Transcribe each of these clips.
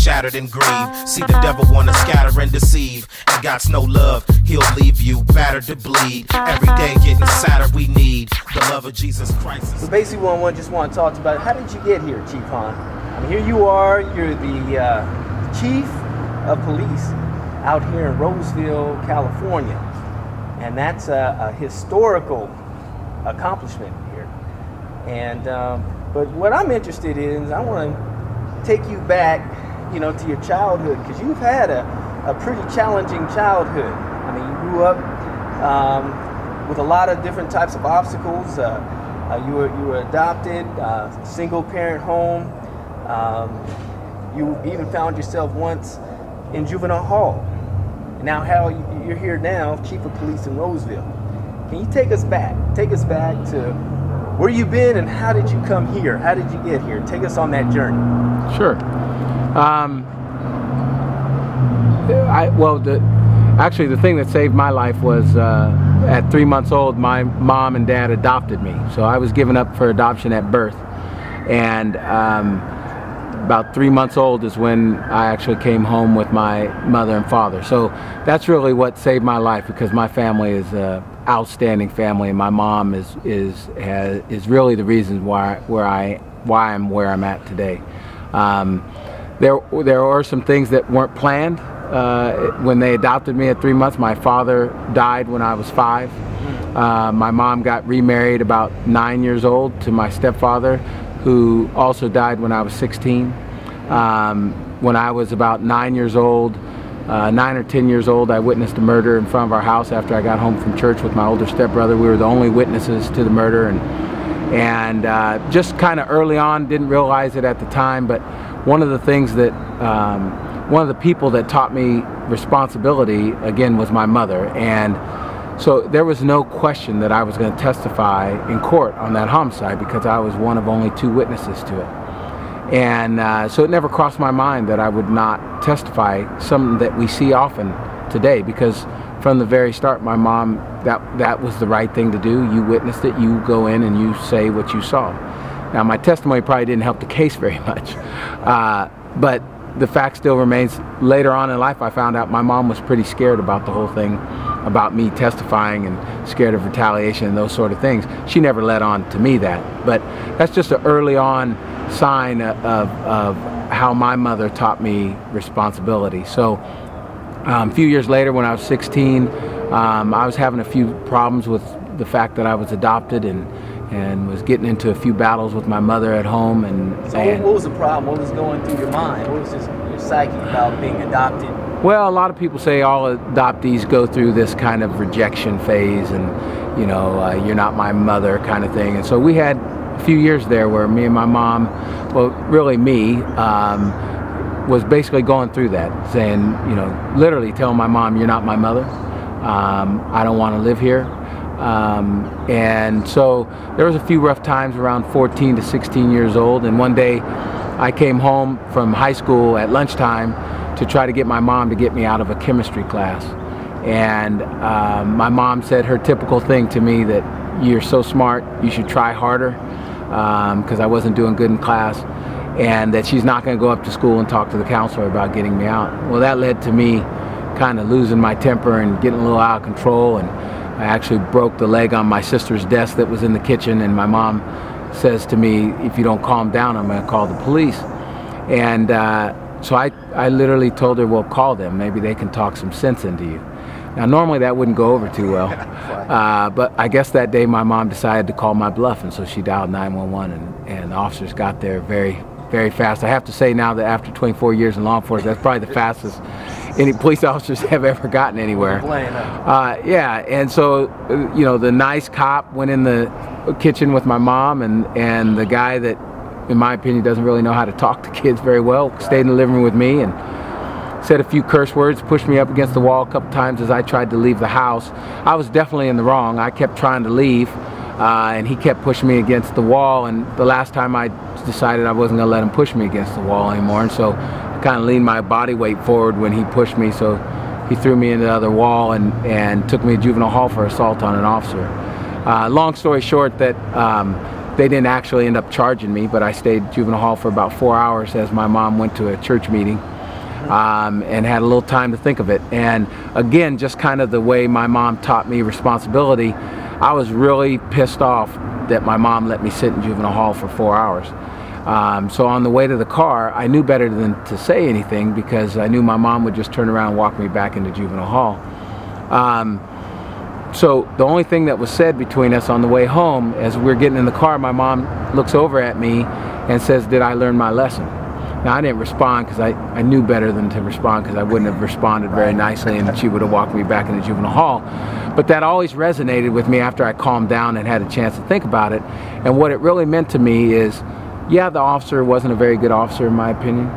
shattered and grieve. See the devil wanna scatter and deceive, and God's no love, he'll leave you battered to bleed. Every day getting sadder, we need the love of Jesus Christ. So basically what I just want to talk about, how did you get here, Chief Hahn? I mean, here you are, you're the chief of police out here in Roseville, California. And that's a historical accomplishment here. And but what I'm interested in is I want to take you back, you know, to your childhood, because you've had a pretty challenging childhood. I mean, you grew up with a lot of different types of obstacles. You were adopted, single parent home. You even found yourself once in juvenile hall. And now you're here now, Chief of Police in Roseville. Can you take us back? Take us back to where you've been and how did you come here? How did you get here? Take us on that journey. Sure. Actually, the thing that saved my life was at 3 months old, my mom and dad adopted me. So I was given up for adoption at birth. And about 3 months old is when I actually came home with my mother and father. So that's really what saved my life, because my family is an outstanding family, and my mom is really the reason why I'm where I'm at today. There were some things that weren't planned. When they adopted me at 3 months, my father died when I was 5. My mom got remarried about 9 years old to my stepfather, who also died when I was 16. When I was about 9 years old, 9 or 10 years old, I witnessed a murder in front of our house after I got home from church with my older stepbrother. We were the only witnesses to the murder, and just kind of early on, didn't realize it at the time, but one of the things that, one of the people that taught me responsibility, again, was my mother. And so there was no question that I was going to testify in court on that homicide, because I was one of only 2 witnesses to it. And so it never crossed my mind that I would not testify, something that we see often today, because from the very start, my mom, that was the right thing to do. You witnessed it, you go in and you say what you saw. Now, my testimony probably didn't help the case very much, but the fact still remains, later on in life I found out my mom was pretty scared about the whole thing, about me testifying, and scared of retaliation and those sort of things. She never let on to me that, but that's just an early on sign of how my mother taught me responsibility. So a few years later, when I was 16, I was having a few problems with the fact that I was adopted, and was getting into a few battles with my mother at home. So what was the problem? What was going through your mind? What was your psyche about being adopted? Well, a lot of people say all adoptees go through this kind of rejection phase, and you know, you're not my mother kind of thing. And so we had a few years there where me and my mom, well, really me, was basically going through that, saying, you know, literally telling my mom, you're not my mother. I don't want to live here. And so there was a few rough times around 14 to 16 years old, and one day I came home from high school at lunchtime to try to get my mom to get me out of a chemistry class. And my mom said her typical thing to me, that you're so smart, you should try harder, because I wasn't doing good in class, and that she's not going to go up to school and talk to the counselor about getting me out. Well, that led to me kind of losing my temper and getting a little out of control, and I actually broke the leg on my sister's desk that was in the kitchen, and my mom says to me, if you don't calm down, I'm going to call the police. And so I literally told her, well, call them. Maybe they can talk some sense into you. Now, normally that wouldn't go over too well, but I guess that day my mom decided to call my bluff, and so she dialed 911, and the officers got there very, very fast. I have to say now that after 24 years in law enforcement, that's probably the fastest any police officers have ever gotten anywhere. Yeah, and so, you know, the nice cop went in the kitchen with my mom, and the guy that, in my opinion, doesn't really know how to talk to kids very well, stayed in the living room with me and said a few curse words, pushed me up against the wall a couple times as I tried to leave the house. I was definitely in the wrong. I kept trying to leave, and he kept pushing me against the wall, and the last time I decided I wasn't going to let him push me against the wall anymore, and so I kind of leaned my body weight forward when he pushed me, so he threw me into the other wall and took me to juvenile hall for assault on an officer. Long story short, that they didn't actually end up charging me, but I stayed juvenile hall for about 4 hours as my mom went to a church meeting. and had a little time to think of it. And again, just kind of the way my mom taught me responsibility, I was really pissed off that my mom let me sit in juvenile hall for 4 hours. So on the way to the car, I knew better than to say anything, because I knew my mom would just turn around and walk me back into juvenile hall. So the only thing that was said between us on the way home, as we're getting in the car, my mom looks over at me and says, "Did I learn my lesson?" Now, I didn't respond, because I knew better than to respond, because I wouldn't have responded very nicely and she would have walked me back into juvenile hall. But that always resonated with me after I calmed down and had a chance to think about it. And what it really meant to me is, yeah, the officer wasn't a very good officer in my opinion,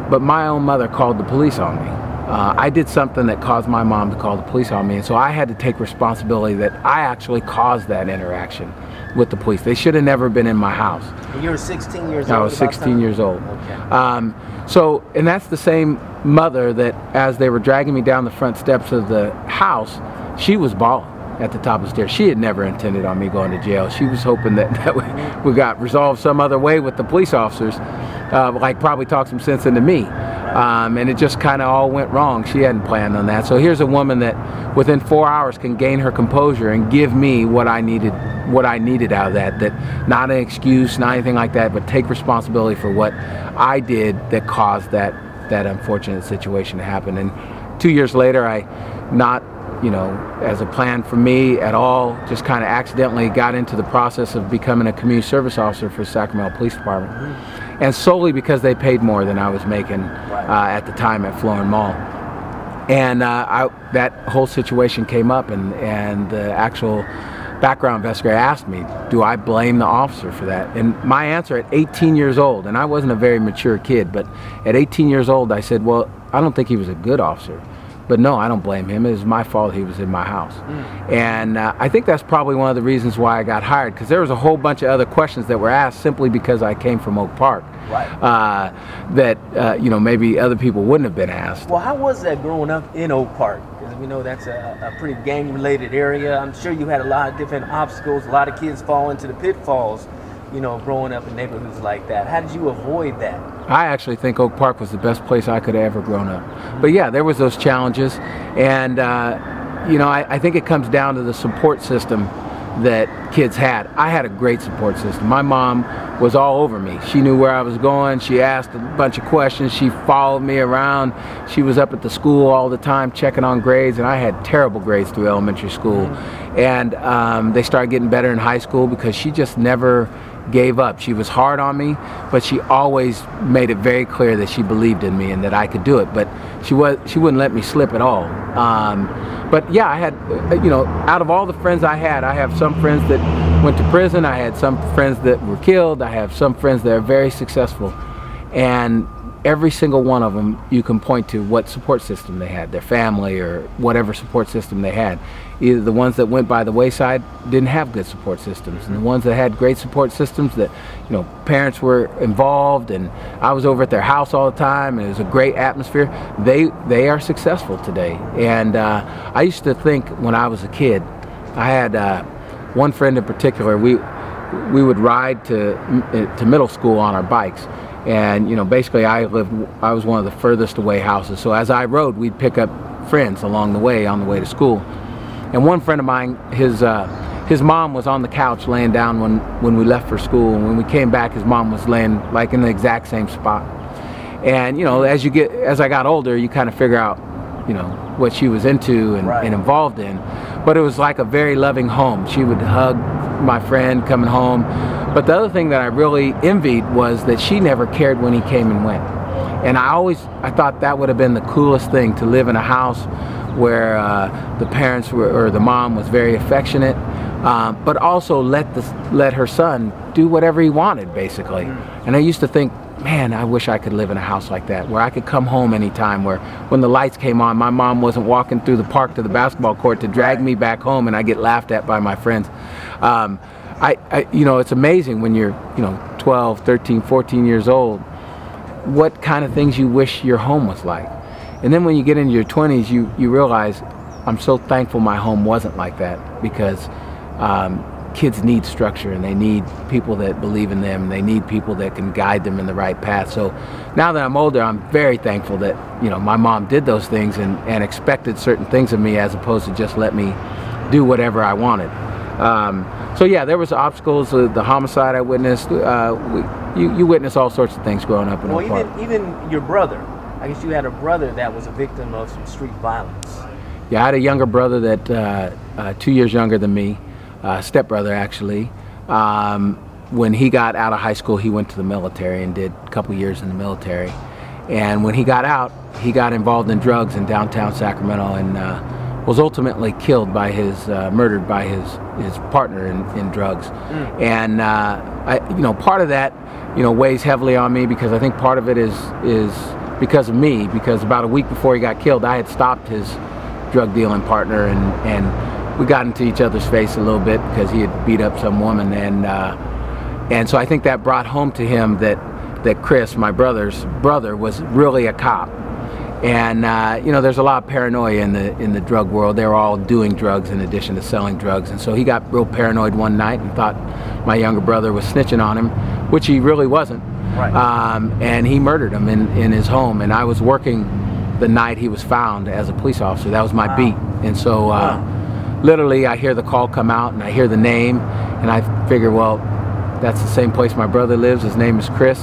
but my own mother called the police on me. I did something that caused my mom to call the police on me, and so I had to take responsibility that I actually caused that interaction with the police. They should have never been in my house. And you were 16 years old? I was 16 years old. Okay. So, and that's the same mother that, as they were dragging me down the front steps of the house, she was bawling at the top of the stairs. She had never intended on me going to jail. She was hoping that we got resolved some other way with the police officers, like probably talk some sense into me. And it just kind of all went wrong. She hadn't planned on that. So here's a woman that within 4 hours can gain her composure and give me what I needed out of that. That not an excuse, not anything like that, but take responsibility for what I did that caused that unfortunate situation to happen. And 2 years later, I, not, you know, as a plan for me at all, just kind of accidentally got into the process of becoming a community service officer for Sacramento Police Department. And solely because they paid more than I was making at the time at Florin Mall. And that whole situation came up, and the actual background investigator asked me, do I blame the officer for that? And my answer at 18 years old, and I wasn't a very mature kid, but at 18 years old I said, well, I don't think he was a good officer. But no, I don't blame him. It was my fault he was in my house. And I think that's probably one of the reasons why I got hired, because there was a whole bunch of other questions that were asked simply because I came from Oak Park. That you know, maybe other people wouldn't have been asked. Well, how was that growing up in Oak Park? Because we know that's a pretty gang-related area. I'm sure you had a lot of different obstacles. A lot of kids fall into the pitfalls, you know, growing up in neighborhoods like that. How did you avoid that? I actually think Oak Park was the best place I could have ever grown up. But yeah, there was those challenges, and you know, I think it comes down to the support system that kids had. I had a great support system. My mom was all over me. She knew where I was going. She asked a bunch of questions. She followed me around. She was up at the school all the time checking on grades, and I had terrible grades through elementary school. And they started getting better in high school because she just never gave up. She was hard on me, but she always made it very clear that she believed in me and that I could do it. But she wouldn't let me slip at all. But yeah, I had, you know, out of all the friends I have some friends that went to prison. I had some friends that were killed. I have some friends that are very successful, and every single one of them you can point to what support system they had, their family or whatever support system they had. Either the ones that went by the wayside didn't have good support systems, and the ones that had great support systems, that, you know, parents were involved and I was over at their house all the time and it was a great atmosphere, they are successful today. And I used to think when I was a kid, I had one friend in particular, we would ride to middle school on our bikes. And, you know, basically I was one of the furthest away houses. So as I rode, we'd pick up friends along the way on the way to school. And one friend of mine, his mom was on the couch laying down when we left for school. And when we came back, his mom was laying like in the exact same spot. And, you know, as I got older, you kind of figure out, you know, what she was into and involved in. But it was like a very loving home. She would hug my friend coming home. But the other thing that I really envied was that she never cared when he came and went. And I thought that would have been the coolest thing, to live in a house where the parents were, or the mom was very affectionate, but also let her son do whatever he wanted, basically. And I used to think, man, I wish I could live in a house like that, where I could come home anytime, where when the lights came on, my mom wasn't walking through the park to the basketball court to drag me back home and I get laughed at by my friends. You know, it's amazing when you're, you know, 12, 13, 14 years old, what kind of things you wish your home was like. And then when you get into your 20s, you realize, I'm so thankful my home wasn't like that, because kids need structure, and they need people that believe in them. They need people that can guide them in the right path. So now that I'm older, I'm very thankful that, you know, my mom did those things and expected certain things of me, as opposed to just let me do whatever I wanted. So yeah, there was obstacles. The homicide I witnessed. You witness all sorts of things growing up in Oak Park. Even your brother. I guess you had a brother that was a victim of some street violence. Yeah, I had a younger brother that 2 years younger than me, stepbrother actually. When he got out of high school, he went to the military and did a couple years in the military. And when he got out, he got involved in drugs in downtown Sacramento and was ultimately killed by murdered by his partner in drugs. And part of that, weighs heavily on me, because I think part of it is because of me, because about a week before he got killed, I had stopped his drug dealing partner, and we got into each other's face a little bit because he had beat up some woman, and so I think that brought home to him that Chris, my brother's brother, was really a cop. And there's a lot of paranoia in the drug world. They're all doing drugs in addition to selling drugs, and so he got real paranoid one night and thought my younger brother was snitching on him, which he really wasn't. Right. And he murdered him in his home, and I was working the night he was found as a police officer. That was my beat. And so literally I hear the call come out and I hear the name, and I figure, well, that's the same place my brother lives. His name is Chris.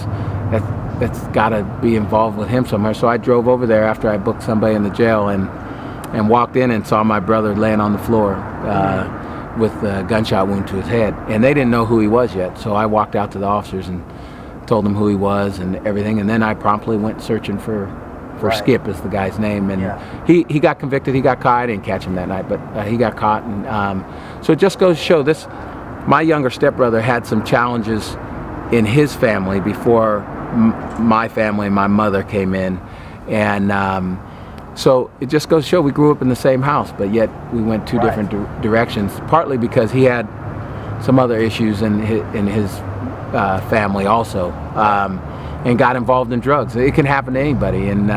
That's got to be involved with him somewhere. So I drove over there after I booked somebody in the jail and walked in and saw my brother laying on the floor with a gunshot wound to his head. And they didn't know who he was yet. So I walked out to the officers and told them who he was and everything. And then I promptly went searching for Skip, is the guy's name. And he got convicted. He got caught. I didn't catch him that night, but he got caught. And so it just goes to show this. My younger stepbrother had some challenges in his family before my family and my mother came in, and so it just goes to show we grew up in the same house, but yet we went two different directions, partly because he had some other issues in his family also, and got involved in drugs. It can happen to anybody, and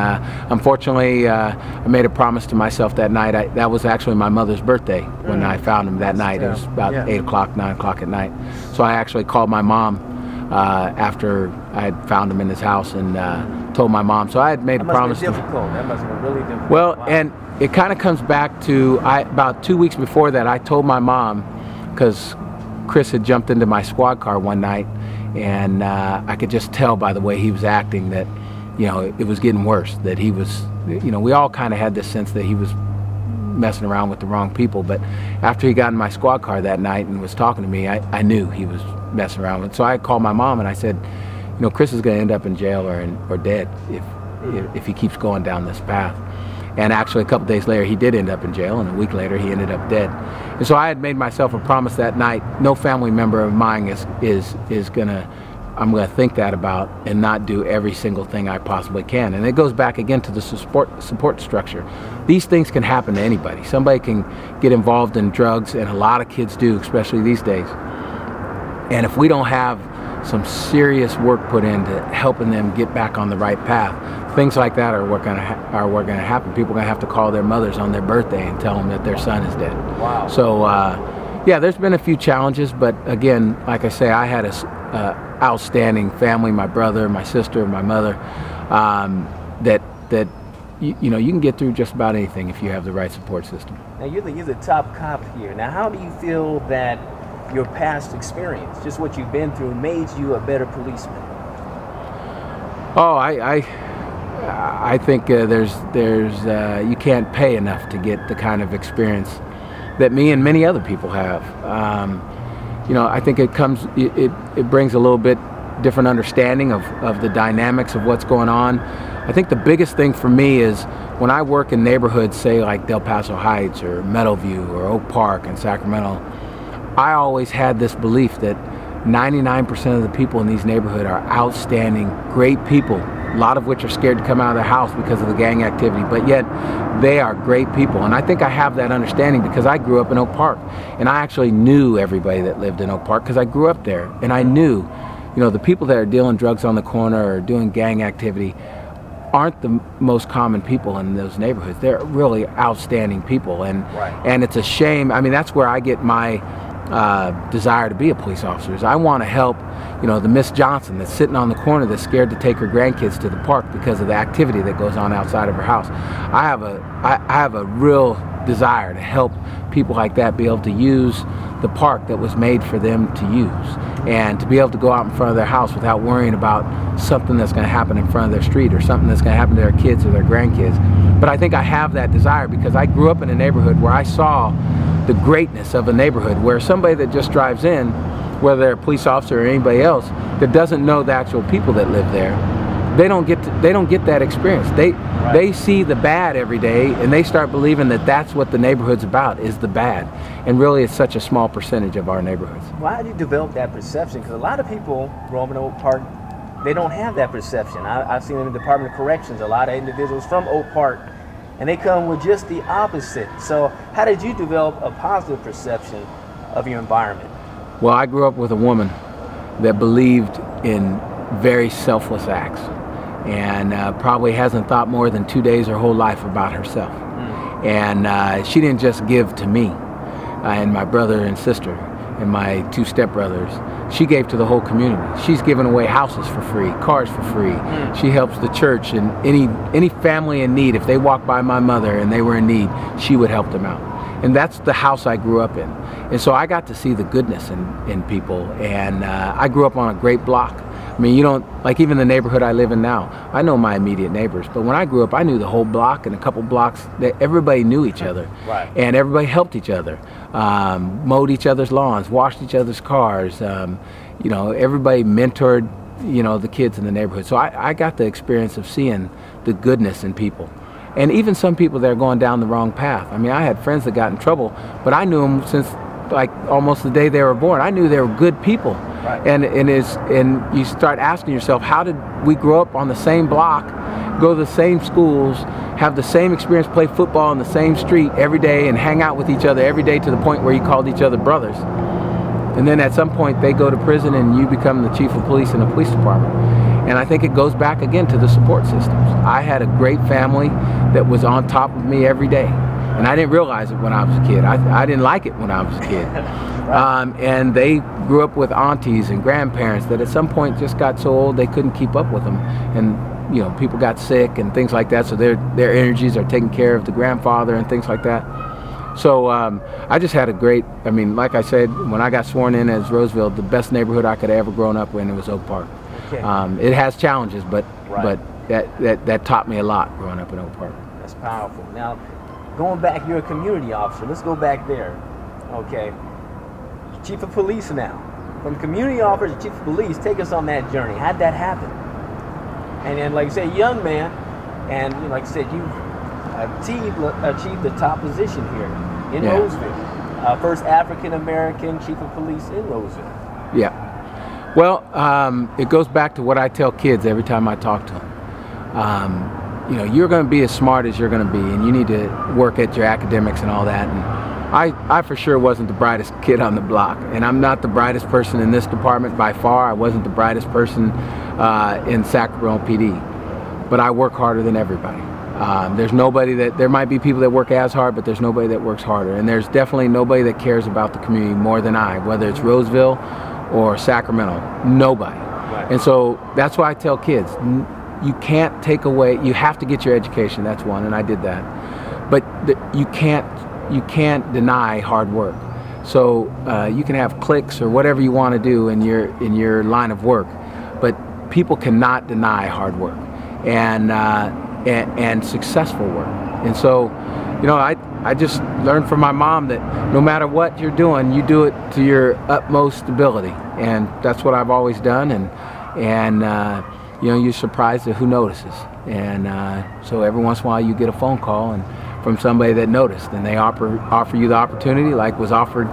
unfortunately I made a promise to myself that night. That was actually my mother's birthday when I found him that night. It was about 8 o'clock, 9 o'clock at night. So I actually called my mom after I had found him in his house and told my mom. So I had made a promise. That must have been really difficult. Well, and it kind of comes back to about 2 weeks before that, I told my mom, because Chris had jumped into my squad car one night, and I could just tell by the way he was acting that, it was getting worse, that he was, we all kind of had this sense that he was messing around with the wrong people. But after he got in my squad car that night and was talking to me, I knew he was messing around with. So I called my mom and I said, Chris is going to end up in jail or dead if he keeps going down this path. And actually a couple days later he did end up in jail, and a week later he ended up dead. And so I had made myself a promise that night, no family member of mine I'm going to think that about and not do every single thing I possibly can. And it goes back again to the support structure. These things can happen to anybody. Somebody can get involved in drugs, and a lot of kids do, especially these days. And if we don't have some serious work put into helping them get back on the right path, things like that are what going to happen. People are going to have to call their mothers on their birthday and tell them that their son is dead. Wow. So yeah, there's been a few challenges, but again, like I say, I had a outstanding family, my brother, my sister, my mother, that you can get through just about anything if you have the right support system. Now you're the top cop here. Now how do you feel that your past experience, just what you've been through, made you a better policeman? Oh, I think there's you can't pay enough to get the kind of experience that me and many other people have. I think it brings a little bit different understanding of the dynamics of what's going on. I think the biggest thing for me is when I work in neighborhoods, say like Del Paso Heights or Meadowview or Oak Park in Sacramento, I always had this belief that 99% of the people in these neighborhoods are outstanding, great people, a lot of which are scared to come out of their house because of the gang activity, but yet they are great people. And I think I have that understanding because I grew up in Oak Park, and I actually knew everybody that lived in Oak Park because I grew up there, and I knew, the people that are dealing drugs on the corner or doing gang activity aren't the most common people in those neighborhoods. They're really outstanding people, and it's a shame. I mean, that's where I get my desire to be a police officer. Is I want to help, you know, the Miss Johnson that's sitting on the corner that's scared to take her grandkids to the park because of the activity that goes on outside of her house. I have a real desire to help people like that be able to use the park that was made for them to use, and to be able to go out in front of their house without worrying about something that's going to happen in front of their street or something that's going to happen to their kids or their grandkids. But I think I have that desire because I grew up in a neighborhood where I saw the greatness of a neighborhood, where somebody that just drives in, whether they're a police officer or anybody else, that doesn't know the actual people that live there, they don't get that experience. They see the bad every day, and they start believing that that's what the neighborhood's about, is the bad. And really it's such a small percentage of our neighborhoods. Why do you develop that perception? Because a lot of people grow up in Oak Park, they don't have that perception. I've seen in the Department of Corrections, a lot of individuals from Oak Park, and they come with just the opposite. So how did you develop a positive perception of your environment? Well, I grew up with a woman that believed in very selfless acts, and probably hasn't thought more than 2 days her whole life about herself. And she didn't just give to me and my brother and sister and my 2 stepbrothers. She gave to the whole community. She's given away houses for free, cars for free. She helps the church and any family in need. If they walked by my mother and they were in need, she would help them out. And that's the house I grew up in. And so I got to see the goodness in people. And I grew up on a great block. I mean, you don't, like even the neighborhood I live in now, I know my immediate neighbors, but when I grew up, I knew the whole block and a couple blocks, that everybody knew each other. Right. And everybody helped each other, mowed each other's lawns, washed each other's cars, you know, everybody mentored, you know, the kids in the neighborhood. So I got the experience of seeing the goodness in people. And even some people that are going down the wrong path. I mean, I had friends that got in trouble, but I knew them since like almost the day they were born. I knew they were good people. Right. And you start asking yourself, how did we grow up on the same block, go to the same schools, have the same experience, play football on the same street every day, and hang out with each other every day to the point where you called each other brothers? And then at some point they go to prison and you become the chief of police in a police department. And I think it goes back again to the support systems. I had a great family that was on top of me every day. And I didn't realize it when I was a kid. I didn't like it when I was a kid. And they grew up with aunties and grandparents that at some point just got so old they couldn't keep up with them. And you know, people got sick and things like that, so their energies are taking care of the grandfather and things like that. So I just had a great, I mean, like I said, when I got sworn in as Roseville, the best neighborhood I could have ever grown up in, it was Oak Park. Okay. It has challenges, but Right. that taught me a lot growing up in Oak Park. That's powerful. Now, going back, you're a community officer. Let's go back there. Okay. Chief of police now. From community officer to chief of police, take us on that journey. How'd that happen? And then, like you say, young man, and you know, like I said, you achieved the top position here in Roseville. First African-American chief of police in Roseville. Yeah. Well, it goes back to what I tell kids every time I talk to them. You know, you're going to be as smart as you're going to be, and you need to work at your academics and all that. And I for sure wasn't the brightest kid on the block, and I'm not the brightest person in this department by far. I wasn't the brightest person in Sacramento PD, but I work harder than everybody. There's nobody there might be people that work as hard, but there's nobody that works harder. And there's definitely nobody that cares about the community more than I, whether it's Roseville or Sacramento, nobody. Right. And so that's why I tell kids, you can't take away, you have to get your education, that's one, and I did that. But you can't deny hard work. So you can have cliques or whatever you want to do in your line of work, but people cannot deny hard work and successful work. And so, you know, I just learned from my mom that no matter what you're doing, you do it to your utmost ability, and that's what I've always done. And you know, you're surprised at who notices. And so every once in a while you get a phone call and from somebody that noticed, and they offer you the opportunity, like was offered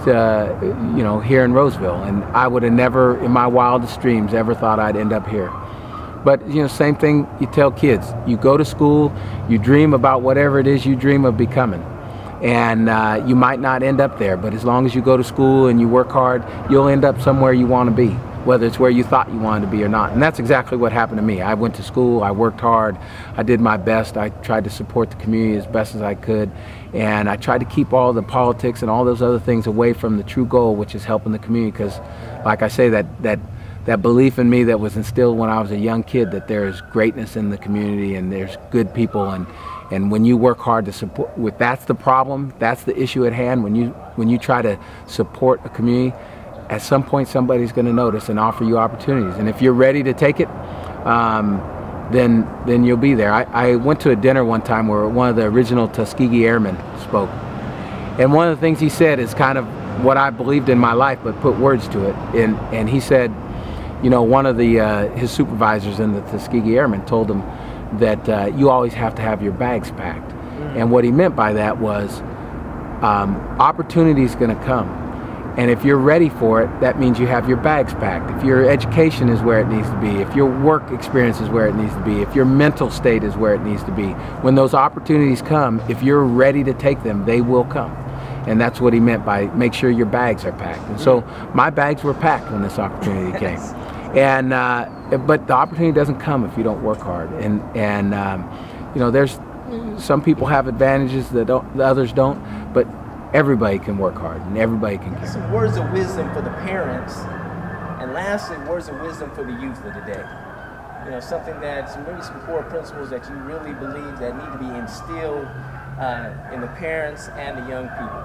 you know, here in Roseville. And I would have never in my wildest dreams ever thought I'd end up here. But you know, same thing you tell kids. You go to school, you dream about whatever it is you dream of becoming. And you might not end up there, but as long as you go to school and you work hard, you'll end up somewhere you want to be. whether it's where you thought you wanted to be or not. And that's exactly what happened to me. I went to school, I worked hard, I did my best, I tried to support the community as best as I could, and I tried to keep all the politics and all those other things away from the true goal, which is helping the community, because like I say, that belief in me that was instilled when I was a young kid, that there's greatness in the community and there's good people, and when you work hard to support, that's the problem, that's the issue at hand. When you try to support a community, at some point somebody's going to notice and offer you opportunities, and if you're ready to take it, then you'll be there. I went to a dinner one time where one of the original Tuskegee Airmen spoke, and one of the things he said is kind of what I believed in my life, but put words to it. And he said, you know, one of his supervisors in the Tuskegee Airmen told him that you always have to have your bags packed. And what he meant by that was opportunity is going to come. And if you're ready for it, that means you have your bags packed. If your education is where it needs to be, if your work experience is where it needs to be, if your mental state is where it needs to be, when those opportunities come, if you're ready to take them, they will come. And that's what he meant by make sure your bags are packed. And so my bags were packed when this opportunity came. And but the opportunity doesn't come if you don't work hard. And you know, there's some people have advantages that the others don't, but everybody can work hard and everybody can care. Some words of wisdom for the parents, and lastly, words of wisdom for the youth of today. You know, something that's maybe some core principles that you really believe that need to be instilled in the parents and the young people.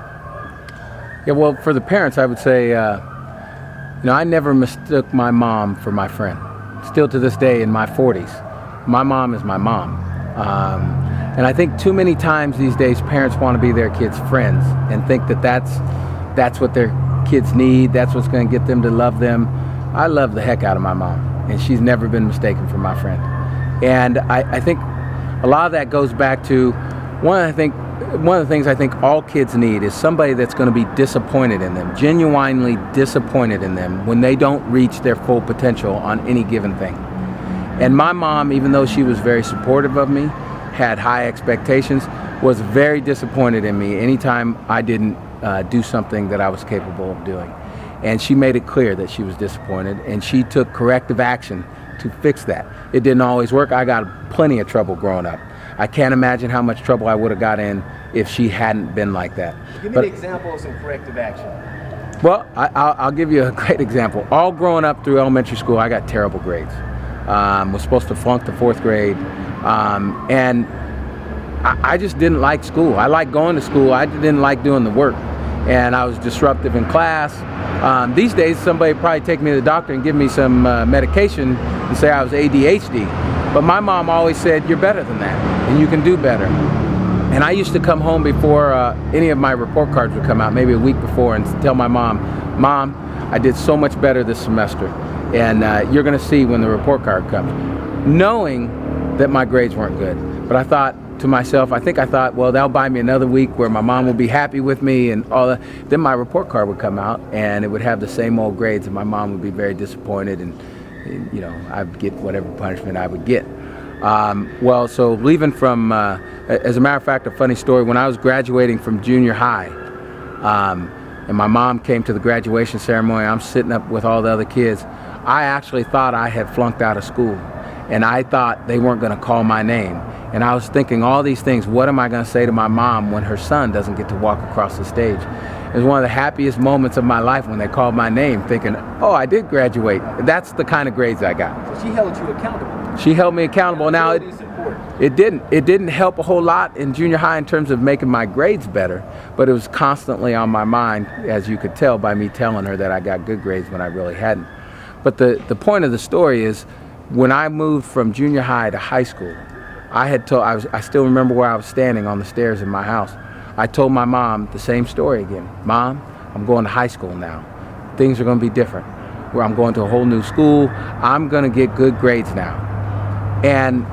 Yeah, well, for the parents, I would say, you know, I never mistook my mom for my friend. Still to this day, in my 40s, my mom is my mom. And I think too many times these days, parents want to be their kids' friends and think that that's what their kids need, that's what's going to get them to love them. I love the heck out of my mom, and she's never been mistaken for my friend. And I think a lot of that goes back to one of the things I think all kids need is somebody that's going to be disappointed in them, genuinely disappointed in them when they don't reach their full potential on any given thing. And my mom, even though she was very supportive of me, had high expectations, was very disappointed in me anytime I didn't do something that I was capable of doing. And she made it clear that she was disappointed, and she took corrective action to fix that. It didn't always work. I got plenty of trouble growing up. I can't imagine how much trouble I would have got in if she hadn't been like that. Give me an example of some corrective action. Well, I'll give you a great example. All growing up through elementary school, I got terrible grades. Was supposed to flunk the 4th grade. And I just didn't like school. I liked going to school. I didn't like doing the work. And I was disruptive in class. These days, somebody would probably take me to the doctor and give me some medication and say I was ADHD. But my mom always said, you're better than that, and you can do better. And I used to come home before any of my report cards would come out, maybe a week before, and tell my mom, Mom, I did so much better this semester, and you're going to see when the report card comes. Knowing that my grades weren't good. But I thought to myself, I thought, well, that'll buy me another week where my mom will be happy with me and all that. Then my report card would come out and it would have the same old grades, and my mom would be very disappointed, and you know, I'd get whatever punishment I would get. Well, so leaving from, as a matter of fact, a funny story, when I was graduating from junior high, and my mom came to the graduation ceremony, I'm sitting up with all the other kids, I actually thought I had flunked out of school. And I thought they weren't going to call my name. And I was thinking all these things, what am I going to say to my mom when her son doesn't get to walk across the stage? It was one of the happiest moments of my life when they called my name, thinking, oh, I did graduate. That's the kind of grades I got. So she held you accountable. She held me accountable. Now, it didn't help a whole lot in junior high in terms of making my grades better, but it was constantly on my mind, as you could tell by me telling her that I got good grades when I really hadn't. But the point of the story is, when I moved from junior high to high school, I still remember where I was standing on the stairs in my house. I told my mom the same story again. Mom, I'm going to high school now. Things are going to be different. Where I'm going to a whole new school. I'm going to get good grades now. And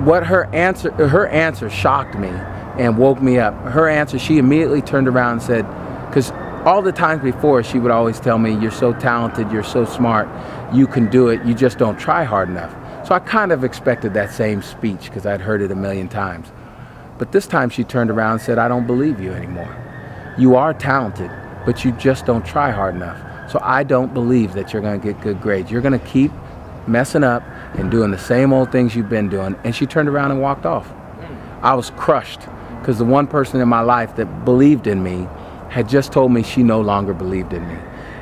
what her answer shocked me and woke me up. Her answer, she immediately turned around and said, because all the times before she would always tell me, you're so talented, you're so smart, you can do it, you just don't try hard enough. So I kind of expected that same speech because I'd heard it a million times. But this time she turned around and said, I don't believe you anymore. You are talented, but you just don't try hard enough. So I don't believe that you're going to get good grades. You're going to keep messing up and doing the same old things you've been doing. And she turned around and walked off. I was crushed because the one person in my life that believed in me had just told me she no longer believed in me.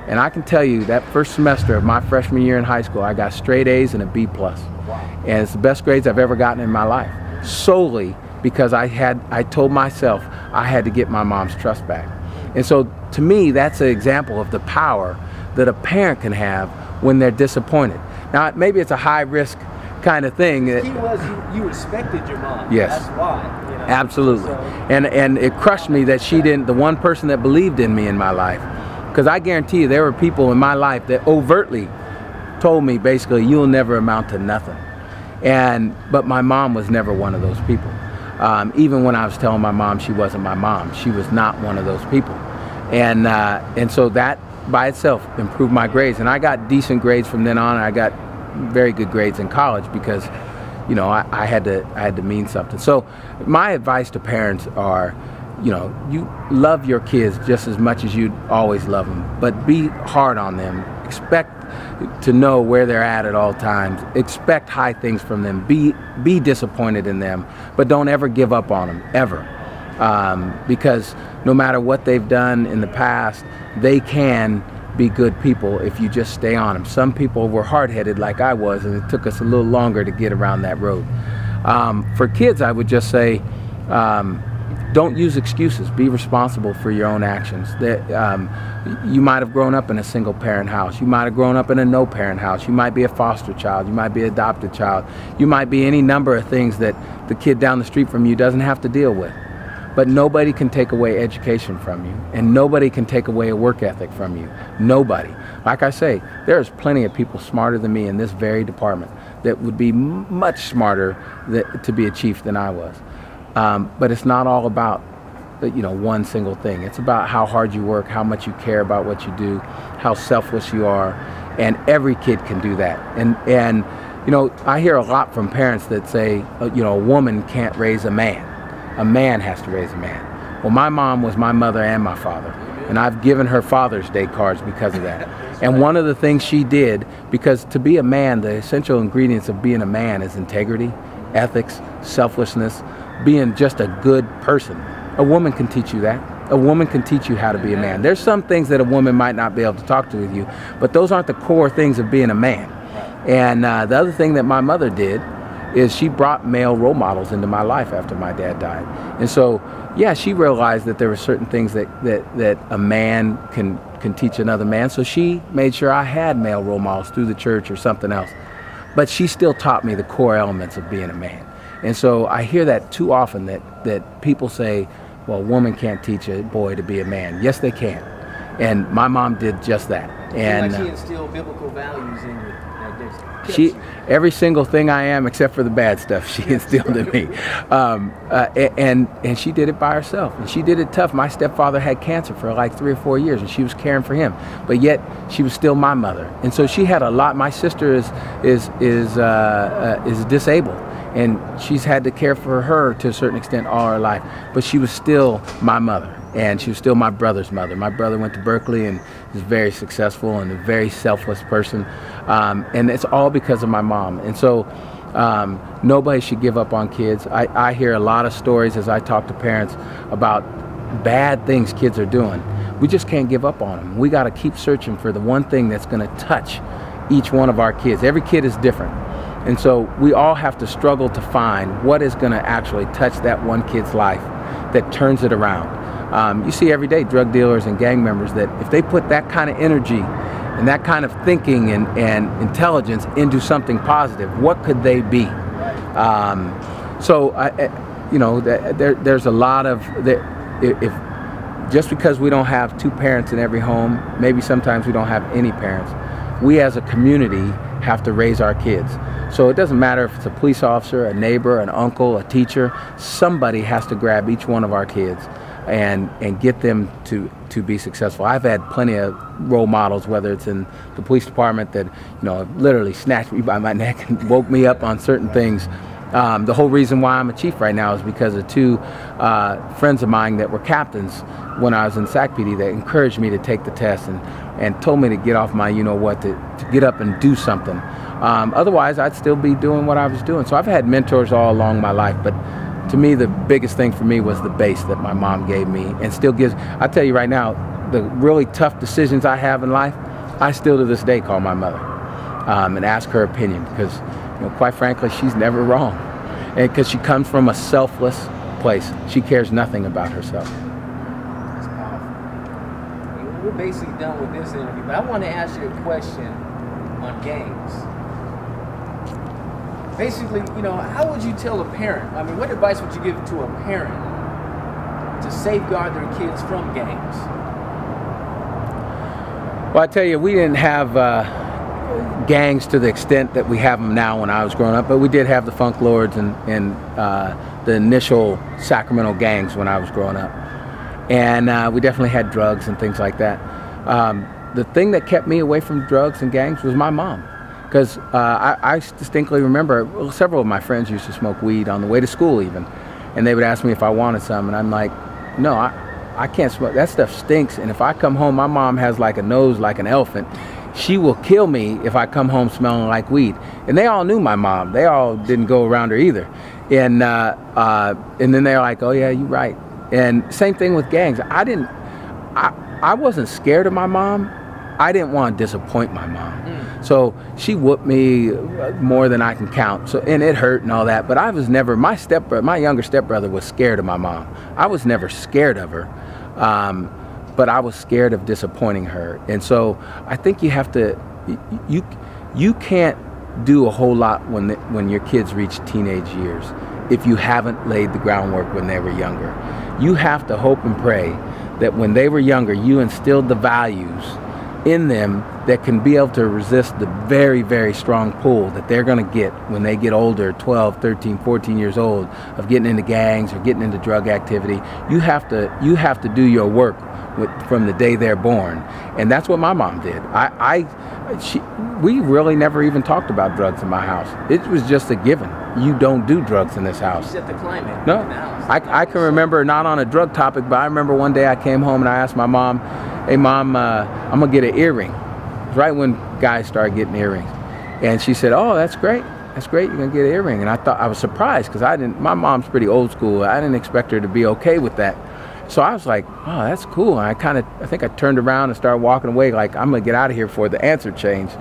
And I can tell you that first semester of my freshman year in high school, I got straight A's and a B+. And it's the best grades I've ever gotten in my life, solely because I told myself I had to get my mom's trust back. And so to me, that's an example of the power that a parent can have when they're disappointed. Now, maybe it's a high risk kind of thing. The key was you respected your mom. Yes. That's why. You know? Absolutely. So, and it crushed me that she didn't, the one person that believed in me in my life. Because I guarantee you there were people in my life that overtly told me basically, you'll never amount to nothing. But my mom was never one of those people. Even when I was telling my mom she wasn't my mom, she was not one of those people. And so that by itself improved my grades. And I got decent grades from then on. I got very good grades in college because, you know, I had to mean something. So my advice to parents are, you know, you love your kids just as much as you always love them, but be hard on them. Expect to know where they're at all times. Expect high things from them. Be disappointed in them, but don't ever give up on them, ever. Because no matter what they've done in the past, they can be good people if you just stay on them. Some people were hard-headed like I was, and it took us a little longer to get around that road. For kids, I would just say, don't use excuses. Be responsible for your own actions. You might have grown up in a single-parent house. You might have grown up in a no-parent house. You might be a foster child. You might be an adopted child. You might be any number of things that the kid down the street from you doesn't have to deal with. But nobody can take away education from you, and nobody can take away a work ethic from you. Nobody. Like I say, there's plenty of people smarter than me in this very department that would be much smarter to be a chief than I was. But it's not all about, you know, one single thing. It's about how hard you work, how much you care about what you do, how selfless you are, and every kid can do that. And you know, I hear a lot from parents that say, you know, a woman can't raise a man. A man has to raise a man. Well, my mom was my mother and my father, and I've given her Father's Day cards because of that. And one of the things she did, because to be a man, the essential ingredients of being a man is integrity, ethics, selflessness, being just a good person. A woman can teach you that. A woman can teach you how to be a man. There's some things that a woman might not be able to talk to with you, but those aren't the core things of being a man. And the other thing that my mother did is she brought male role models into my life after my dad died. And so, yeah, she realized that there were certain things that a man can teach another man. So she made sure I had male role models through the church or something else. But she still taught me the core elements of being a man. And so I hear that too often, that people say, well, a woman can't teach a boy to be a man. Yes, they can. And my mom did just that. And like she instilled biblical values in you. Every single thing I am, except for the bad stuff, she instilled in me. And she did it by herself. And she did it tough. My stepfather had cancer for like 3 or 4 years, and she was caring for him. But yet, she was still my mother. And so she had a lot. My sister is disabled, and she's had to care for her to a certain extent all her life. But she was still my mother. And she was still my brother's mother. My brother went to Berkeley and is very successful and a very selfless person. And it's all because of my mom. And so nobody should give up on kids. I hear a lot of stories as I talk to parents about bad things kids are doing. We just can't give up on them. We got to keep searching for the one thing that's going to touch each one of our kids. Every kid is different. And so we all have to struggle to find what is going to actually touch that one kid's life that turns it around. You see every day drug dealers and gang members that if they put that kind of energy and that kind of thinking and intelligence into something positive, what could they be? You know, there's a lot of, if just because we don't have 2 parents in every home, maybe sometimes we don't have any parents, we as a community have to raise our kids. So it doesn't matter if it's a police officer, a neighbor, an uncle, a teacher, somebody has to grab each one of our kids and get them to be successful. I've had plenty of role models, whether it's in the police department that, you know, literally snatched me by my neck and woke me up on certain things. The whole reason why I'm a chief right now is because of two friends of mine that were captains when I was in SAC PD that encouraged me to take the test and told me to get off my you-know-what, to get up and do something. Otherwise, I'd still be doing what I was doing. So I've had mentors all along my life, but to me, the biggest thing for me was the base that my mom gave me and still gives. I tell you right now, the really tough decisions I have in life, I still to this day call my mother and ask her opinion because, quite frankly, she's never wrong. And because she comes from a selfless place. She cares nothing about herself. That's powerful. We're basically done with this interview, but I want to ask you a question on gangs. Basically, how would you tell a parent? I mean, what advice would you give to a parent to safeguard their kids from gangs? Well, I tell you, we didn't have gangs to the extent that we have them now when I was growing up, but we did have the Funk Lords and the initial Sacramento gangs when I was growing up. And we definitely had drugs and things like that. The thing that kept me away from drugs and gangs was my mom. Because I distinctly remember several of my friends used to smoke weed on the way to school even. And they would ask me if I wanted some. And I'm like, no, I can't smoke. That stuff stinks. And if I come home, my mom has like a nose like an elephant. She will kill me if I come home smelling like weed. And they all knew my mom. They all didn't go around her either. And then they're like, oh yeah, you're right. And same thing with gangs. I wasn't scared of my mom. I didn't want to disappoint my mom. So she whooped me more than I can count. So, and it hurt and all that. But I was never, my younger stepbrother was scared of my mom. I was never scared of her. But I was scared of disappointing her. And so I think you have to, you can't do a whole lot when your kids reach teenage years if you haven't laid the groundwork when they were younger. You have to hope and pray that when they were younger, you instilled the values in them that can be able to resist the very, very strong pull that they're going to get when they get older, 12, 13, 14 years old, of getting into gangs or getting into drug activity. You have to do your work from the day they're born. And that's what my mom did. We really never even talked about drugs in my house. It was just a given. You don't do drugs in this house. You set the climate. No. In the house. I can remember, not on a drug topic, but I remember one day I came home and I asked my mom, hey mom, I'm gonna get an earring. It was right when guys started getting earrings. And she said, oh, that's great. That's great, you're gonna get an earring. And I was surprised because my mom's pretty old school. I didn't expect her to be okay with that. So I was like, oh, that's cool. And I think I turned around and started walking away like, I'm gonna get out of here before the answer changed.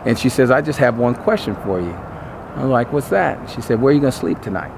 And she says, I just have one question for you. I'm like, what's that? She said, where are you gonna sleep tonight?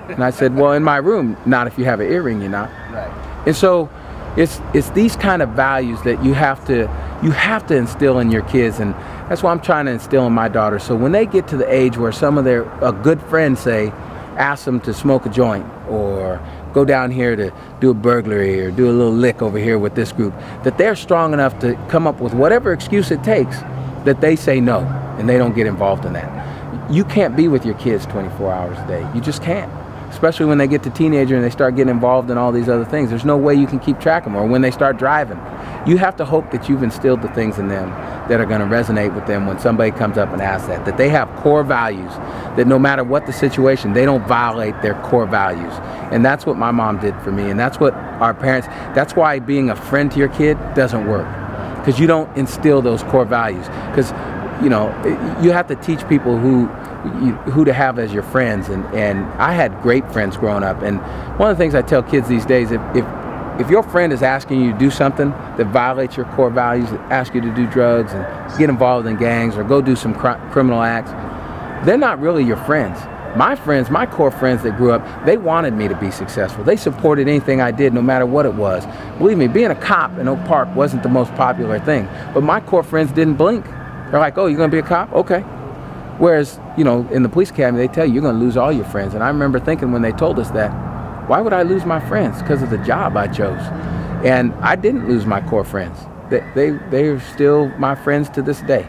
And I said, well, in my room. Not if you have an earring, you're not. Right. And so it's these kind of values that you have to instill in your kids, and that's what I'm trying to instill in my daughter. So when they get to the age where some of a good friends say, ask them to smoke a joint or go down here to do a burglary or do a little lick over here with this group, that they're strong enough to come up with whatever excuse it takes, that they say no and they don't get involved in that. You can't be with your kids 24 hours a day. You just can't. Especially when they get to teenager and they start getting involved in all these other things. There's no way you can keep track of them. Or when they start driving. You have to hope that you've instilled the things in them that are going to resonate with them when somebody comes up and asks that. That they have core values. That no matter what the situation, they don't violate their core values. And that's what my mom did for me. And that's what our parents, that's why being a friend to your kid doesn't work. Because you don't instill those core values. Because, you have to teach people who to have as your friends, and I had great friends growing up. And one of the things I tell kids these days, if your friend is asking you to do something that violates your core values, that asks you to do drugs and get involved in gangs or go do some criminal acts, they're not really your friends. My friends, my core friends that grew up, they wanted me to be successful. They supported anything I did, no matter what it was. Believe me, being a cop in Oak Park wasn't the most popular thing, but my core friends didn't blink. They're like, oh, you're gonna be a cop? Okay. Whereas, in the police academy, they tell you you're going to lose all your friends. And I remember thinking when they told us that, why would I lose my friends? Because of the job I chose. And I didn't lose my core friends. They're still my friends to this day.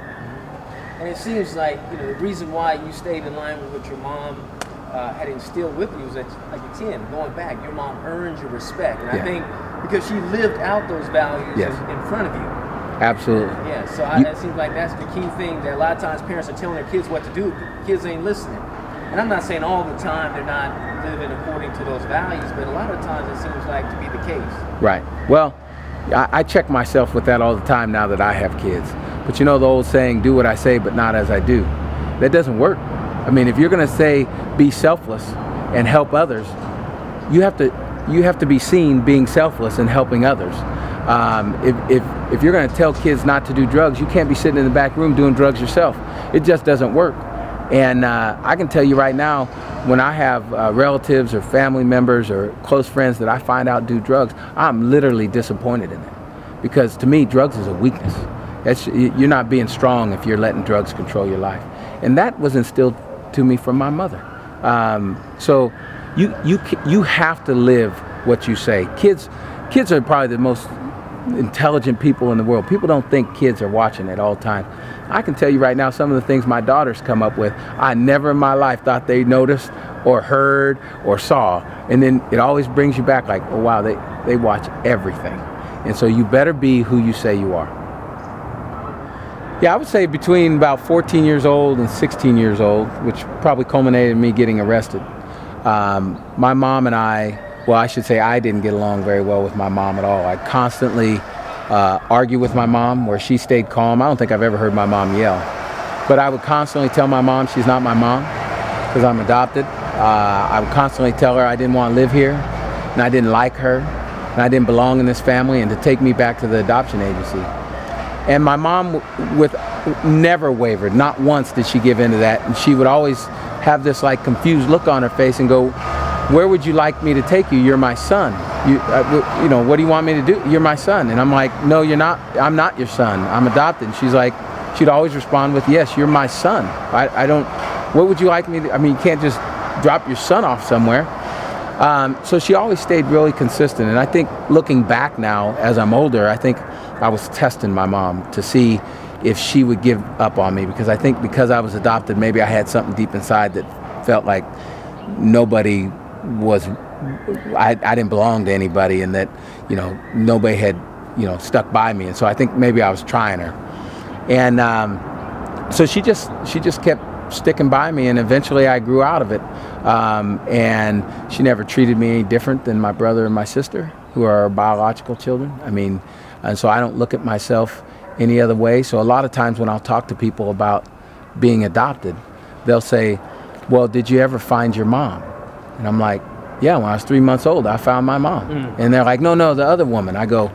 And it seems like, the reason why you stayed in line with what your mom had instilled with you was that, like you're 10, going back, your mom earned your respect. And I think because she lived out those values in front of you. Absolutely. Yeah, so it seems like that's the key thing that a lot of times parents are telling their kids what to do. Kids ain't listening. And I'm not saying all the time they're not living according to those values, but a lot of times it seems like to be the case. Right. Well, I check myself with that all the time now that I have kids. But you know the old saying, do what I say, but not as I do. That doesn't work. I mean, if you're going to say be selfless and help others, you have to be seen being selfless and helping others. If you're going to tell kids not to do drugs, you can't be sitting in the back room doing drugs yourself. It just doesn't work. And I can tell you right now, when I have relatives or family members or close friends that I find out do drugs, I'm literally disappointed in it. Because to me, drugs is a weakness. You're not being strong if you're letting drugs control your life. And that was instilled to me from my mother. So you have to live what you say. Kids are probably the most intelligent people in the world. People don't think kids are watching at all times. I can tell you right now, some of the things my daughters come up with, I never in my life thought they noticed or heard or saw. And then it always brings you back like, oh wow, they watch everything. And so you better be who you say you are. Yeah, I would say between about 14 years old and 16 years old, which probably culminated in me getting arrested. My mom and I should say I didn't get along very well with my mom at all. I constantly argue with my mom where she stayed calm. I don't think I've ever heard my mom yell. But I would constantly tell my mom she's not my mom because I'm adopted. I would constantly tell her I didn't want to live here and I didn't like her and I didn't belong in this family and to take me back to the adoption agency. And my mom never wavered. Not once did she give in to that. And she would always have this like confused look on her face and go, where would you like me to take you? You're my son. You know, what do you want me to do? You're my son. And I'm like, no, you're not. I'm not your son. I'm adopted. And she's like, she'd always respond with, yes, you're my son. I don't, what would you like me to, I mean, you can't just drop your son off somewhere. So she always stayed really consistent. And I think looking back now, as I'm older, I think I was testing my mom to see if she would give up on me. Because I think because I was adopted, maybe I had something deep inside that felt like nobody was, I didn't belong to anybody, and that, you know, nobody had, you know, stuck by me. And so I think maybe I was trying her. And so she just kept sticking by me, and eventually I grew out of it. And she never treated me any different than my brother and my sister, who are our biological children. I mean, and so I don't look at myself any other way. So a lot of times when I'll talk to people about being adopted, they'll say, well, did you ever find your mom? And I'm like, yeah, when I was 3 months old, I found my mom. And they're like, no, the other woman. I go,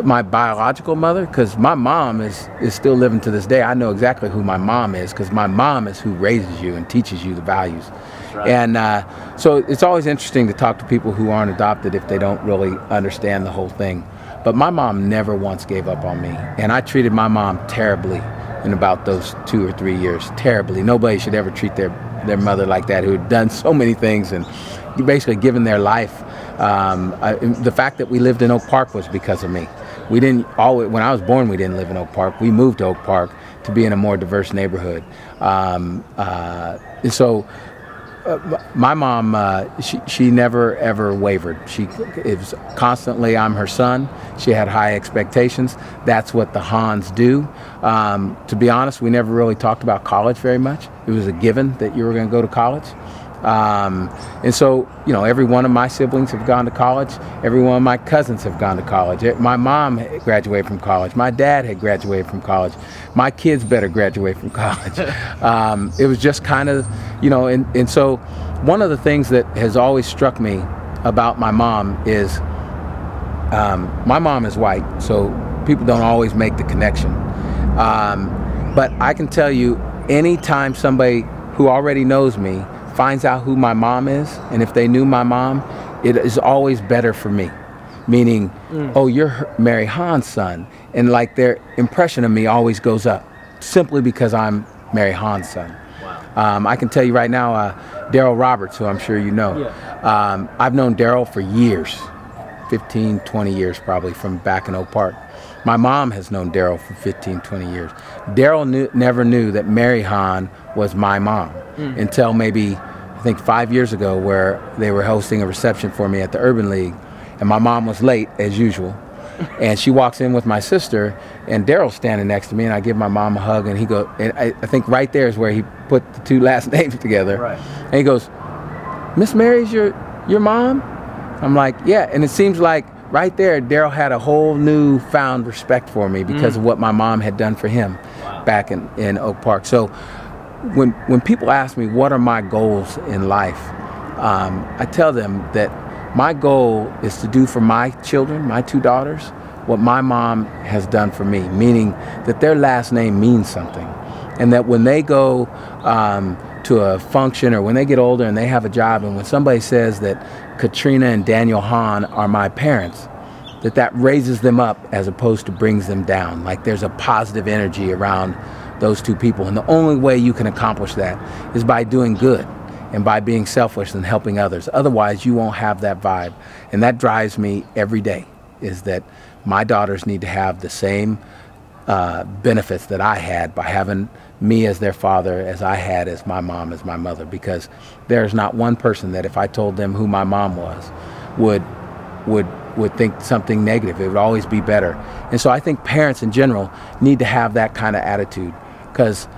my biological mother? Because my mom is still living to this day. I know exactly who my mom is, because my mom is who raises you and teaches you the values. Right. And so it's always interesting to talk to people who aren't adopted if they don't really understand the whole thing. But my mom never once gave up on me. And I treated my mom terribly in about those 2 or 3 years. Terribly. Nobody should ever treat their mother like that, who had done so many things and basically given their life. The fact that we lived in Oak Park was because of me. We didn't always, when I was born, we didn't live in Oak Park. We moved to Oak Park to be in a more diverse neighborhood. So my mom, she never ever wavered. It was constantly, I'm her son. She had high expectations. That's what the Hahns do. To be honest, we never really talked about college very much. It was a given that you were going to go to college. And so, you know, every one of my siblings have gone to college. Every one of my cousins have gone to college. My mom graduated from college. My dad had graduated from college. My kids better graduate from college. It was just kind of, you know, and so one of the things that has always struck me about my mom is, my mom is white, so people don't always make the connection. But I can tell you, anytime somebody who already knows me finds out who my mom is, and if they knew my mom, it is always better for me. Meaning, oh, you're Mary Hahn's son. And like their impression of me always goes up, simply because I'm Mary Hahn's son. Wow. I can tell you right now, Daryl Roberts, who I'm sure you know, yeah. I've known Daryl for years, 15, 20 years probably, from back in Oak Park. My mom has known Daryl for 15, 20 years. Daryl never knew that Mary Hahn was my mom until maybe, I think 5 years ago, where they were hosting a reception for me at the Urban League, and my mom was late, as usual. And she walks in with my sister, and Daryl's standing next to me, and I give my mom a hug, and he goes, and I think right there is where he put the two last names together. Right. And he goes, "Miss Mary's your mom?" I'm like, "Yeah." And it seems like right there, Daryl had a whole newfound respect for me because of what my mom had done for him back in Oak Park. So when people ask me what are my goals in life, I tell them that my goal is to do for my children, my two daughters, what my mom has done for me, meaning that their last name means something. And that when they go to a function, or when they get older and they have a job, and when somebody says that Katrina and Daniel Hahn are my parents, that raises them up as opposed to brings them down. Like there's a positive energy around those two people. And the only way you can accomplish that is by doing good and by being selfless and helping others. Otherwise, you won't have that vibe. And that drives me every day, is that my daughters need to have the same benefits that I had by having me as their father, as I had as my mom, as my mother, because there's not one person that if I told them who my mom was would think something negative. It would always be better. And so I think parents in general need to have that kind of attitude, because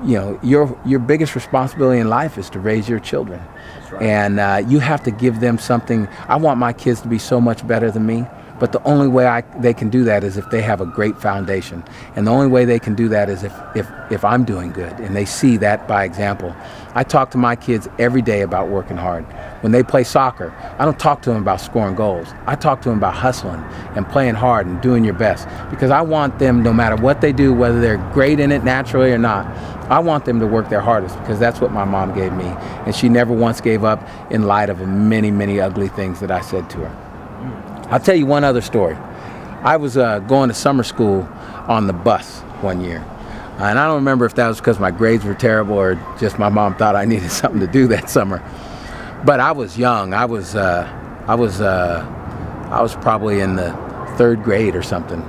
you know, your biggest responsibility in life is to raise your children. That's right. And you have to give them something. I want my kids to be so much better than me, but the only way they can do that is if they have a great foundation. And the only way they can do that is if I'm doing good and they see that by example. I talk to my kids every day about working hard. When they play soccer, I don't talk to them about scoring goals. I talk to them about hustling and playing hard and doing your best, because I want them, no matter what they do, whether they're great in it naturally or not, I want them to work their hardest, because that's what my mom gave me. And she never once gave up in light of many, many ugly things that I said to her. I'll tell you one other story. I was going to summer school on the bus one year. And I don't remember if that was because my grades were terrible or just my mom thought I needed something to do that summer. But I was young. I was probably in the 3rd grade or something.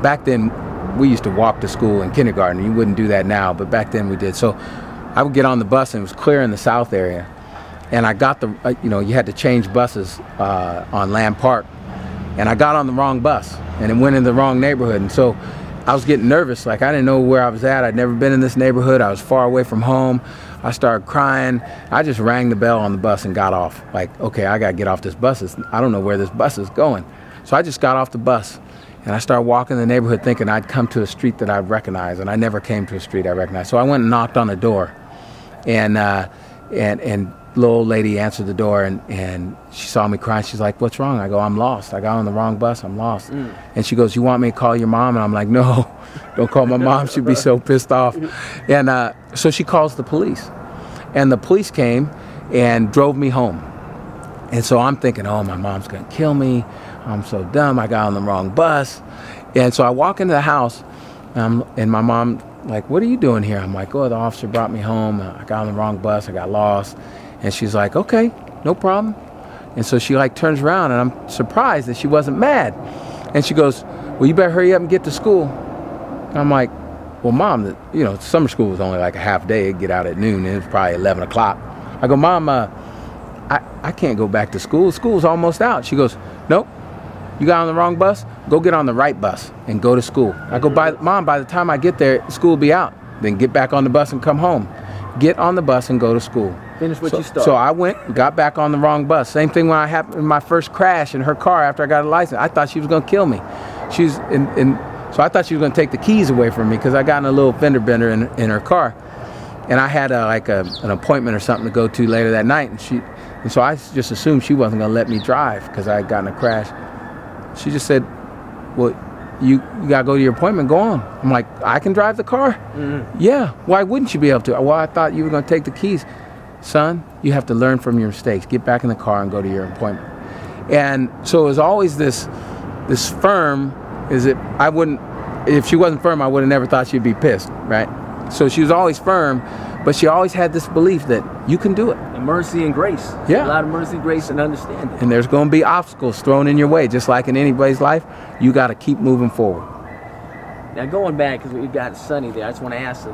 Back then, we used to walk to school in kindergarten. You wouldn't do that now, but back then we did. So I would get on the bus, and it was clear in the south area. And I got the, you had to change buses on Lamb Park. And I got on the wrong bus, and it went in the wrong neighborhood. And so I was getting nervous. Like, I didn't know where I was at. I'd never been in this neighborhood. I was far away from home. I started crying. I just rang the bell on the bus and got off. Like, okay, I got to get off this bus. I don't know where this bus is going. So I just got off the bus, and I started walking the neighborhood thinking I'd come to a street that I'd recognize, and I never came to a street I recognized. So I went and knocked on the door, and little old lady answered the door, and she saw me crying. She's like, "What's wrong?" I go, "I'm lost. I got on the wrong bus. I'm lost." And she goes, "You want me to call your mom?" And I'm like, "No, don't call my mom. She'd be so pissed off." And so she calls the police, and the police came and drove me home. And so I'm thinking, oh, my mom's gonna kill me. I'm so dumb. I got on the wrong bus. And so I walk into the house, and my mom like, "What are you doing here?" I'm like, "Oh, the officer brought me home. I got on the wrong bus. I got lost." And she's like, "Okay, no problem." And so she like turns around, and I'm surprised that she wasn't mad. And she goes, "Well, you better hurry up and get to school." And I'm like, "Well, Mom, summer school was only like a half day. It'd get out at noon, and it was probably 11 o'clock. I go, "Mom, I can't go back to school. School's almost out." She goes, "Nope. You got on the wrong bus? Go get on the right bus and go to school." I go, "Mom, by the time I get there, school will be out. Then get back on the bus and come home. Get on the bus and go to school." Finish what you started. So I went, got back on the wrong bus. Same thing when I happened in my first crash in her car after I got a license. I thought she was going to kill me. So I thought she was going to take the keys away from me, because I got in a little fender bender in her car. And I had an appointment or something to go to later that night. And so I just assumed she wasn't going to let me drive because I had gotten a crash. She just said, "Well, you got to go to your appointment. Go on." I'm like, "I can drive the car?" "Yeah. Why wouldn't you be able to?" "Well, I thought you were going to take the keys." "Son, you have to learn from your mistakes. Get back in the car and go to your appointment." And so it was always this firm, is that I wouldn't, if she wasn't firm, I would have never thought she'd be pissed, right? So she was always firm, but she always had this belief that you can do it. And mercy and grace. Yeah. A lot of mercy, grace, and understanding. And there's going to be obstacles thrown in your way, just like in anybody's life. You got to keep moving forward. Now going back, because we got Sonny there, I just want to ask the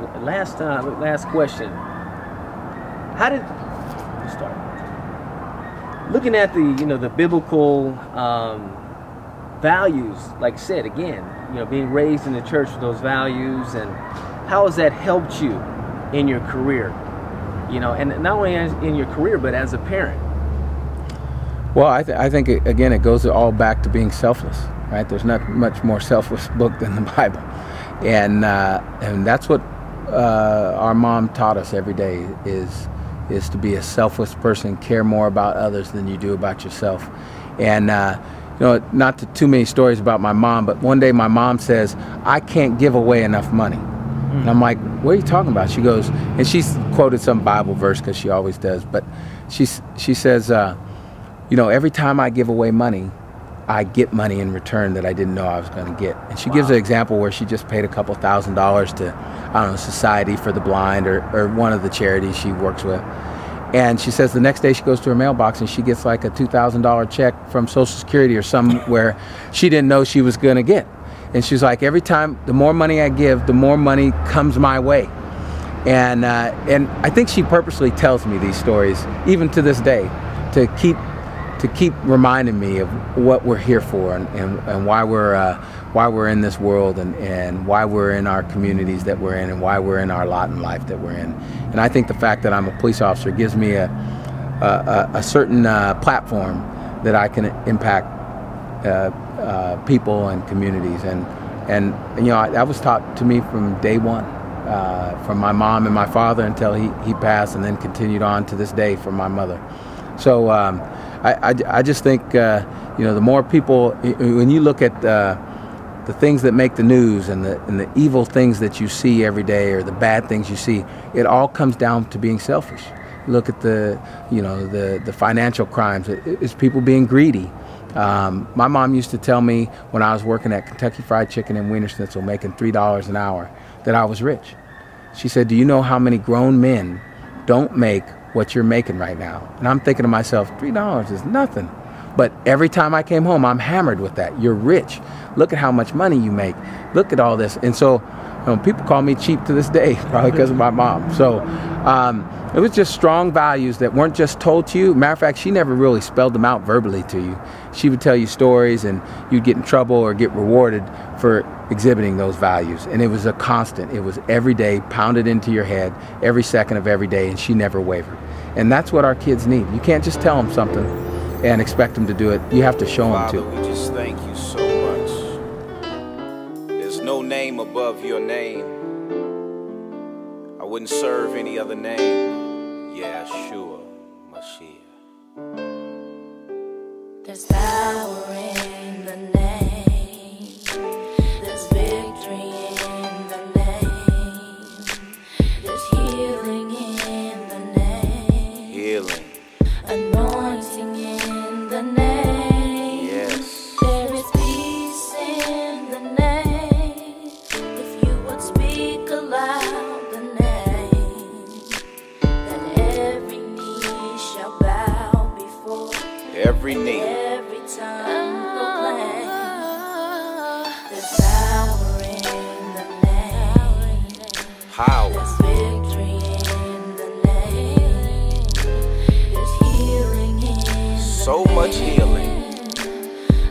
last question. How did you start? Looking at the biblical values, like I said, again, you know, being raised in the church with those values, and how has that helped you in your career? You know, and not only in your career, but as a parent. Well, I think again, it goes all back to being selfless, right? There's not much more selfless book than the Bible, and that's what our mom taught us every day is to be a selfless person, care more about others than you do about yourself. And you know, not too many stories about my mom, but one day my mom says, "I can't give away enough money." And I'm like, "What are you talking about?" She goes, and she's quoted some Bible verse, because she always does, but she says, you know, every time I give away money, I get money in return that I didn't know I was going to get. And she gives an example where she just paid a couple $1,000s to, I don't know, Society for the Blind or one of the charities she works with. And she says the next day she goes to her mailbox and she gets like a $2,000 check from Social Security or somewhere she didn't know she was going to get. And she's like, every time, the more money I give, the more money comes my way. And I think she purposely tells me these stories, even to this day, to keep reminding me of what we're here for, and why we're in this world, and why we're in our communities that we're in, and why we're in our lot in life that we're in. And I think the fact that I'm a police officer gives me a certain platform that I can impact people and communities, and you know, that was taught to me from day one, from my mom and my father until he passed, and then continued on to this day from my mother. So I just think, you know, the more people, when you look at the things that make the news and the evil things that you see every day, or the bad things you see, it all comes down to being selfish. Look at the financial crimes. It's people being greedy. My mom used to tell me when I was working at Kentucky Fried Chicken and Wiener Schnitzel, making $3 an hour, that I was rich. She said, "Do you know how many grown men don't make what you're making right now?" And I'm thinking to myself, $3 is nothing. But every time I came home, I'm hammered with that. You're rich. Look at how much money you make. Look at all this. And so people call me cheap to this day, probably because of my mom. So it was just strong values that weren't just told to you. Matter of fact, she never really spelled them out verbally to you. She would tell you stories, and you'd get in trouble or get rewarded for exhibiting those values. And it was a constant. It was every day, pounded into your head, every second of every day, and she never wavered. And that's what our kids need. You can't just tell them something and expect them to do it. You have to show them too. Father, we just thank you so much. There's no name above your name. I wouldn't serve any other name. Yeah, sure, Mashiach. There's power in the name. There's victory in the name. There's healing in the name. Healing. Anointing in the name. Yes. There is peace in the name. If you would speak aloud the name, then every knee shall bow before. Every knee. Every tongue proclaim. There's power in the name. Power. There's victory in the name. There's healing in the name. So much healing.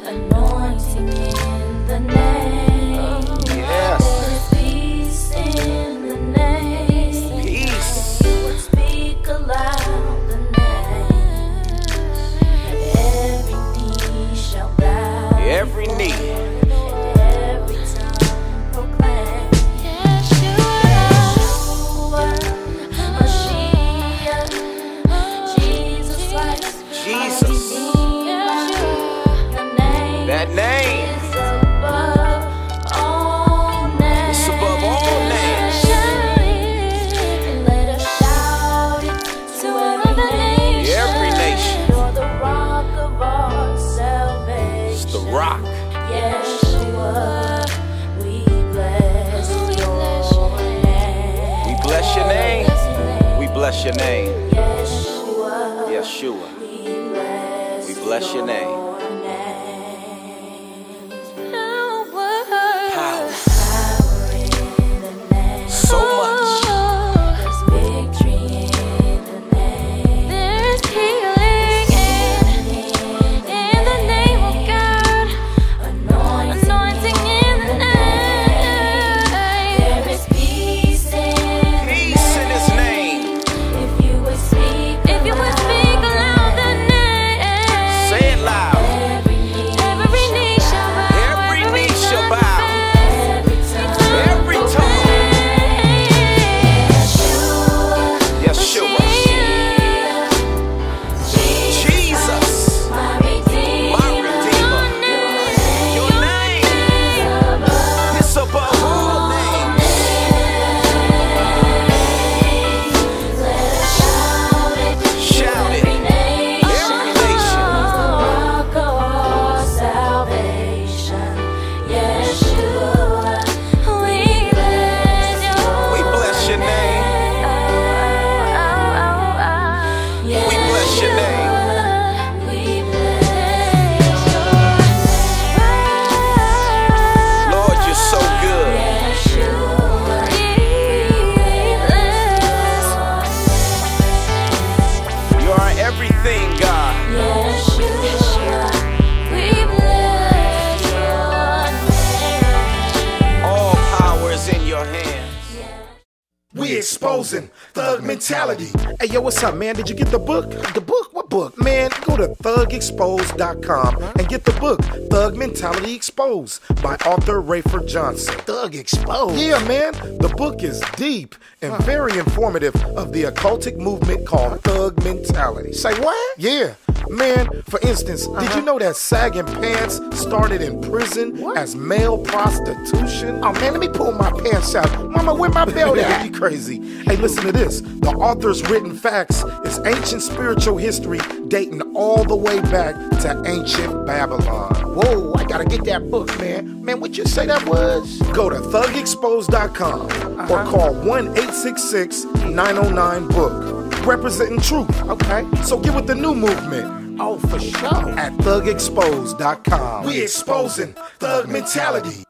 Anointing in the name. Yes. There's peace in the name. Peace. If you would speak aloud the name, every knee shall bow. Every knee. Every tongue proclaim. Yeshua, Mashiach, Jesus Christ. Jesus. That name. It's above all names. It's above all names. And let us shout it to every nation. Every nation. You're the rock of our salvation. It's the rock. Yeshua, we bless your name. We bless your name. We bless your name. Yeshua, Yeshua. we bless your name. Power. So much. There's victory in the name. There's healing in the name of God. exposing thug mentality. Hey, yo, what's up, man? Did you get the book? The book? What book? Man, go to ThugExposed.com and get the book, Thug Mentality Exposed, by author Rayford Johnson. Thug Exposed? Yeah, man. The book is deep and very informative of the occultic movement called thug mentality. Say what? Yeah. Man, for instance, did you know that sagging pants started in prison as male prostitution? Oh man, let me pull my pants out. Mama, where my belt at? You crazy. Hey, listen to this. The author's written facts is ancient spiritual history dating all the way back to ancient Babylon. Whoa, I gotta get that book, man. Man, what you say that was? Go to ThugExposed.com or call 1-866-909-BOOK. Representing truth. Okay. So get with the new movement. Oh, for sure. At ThugExposed.com. We exposing thug mentality.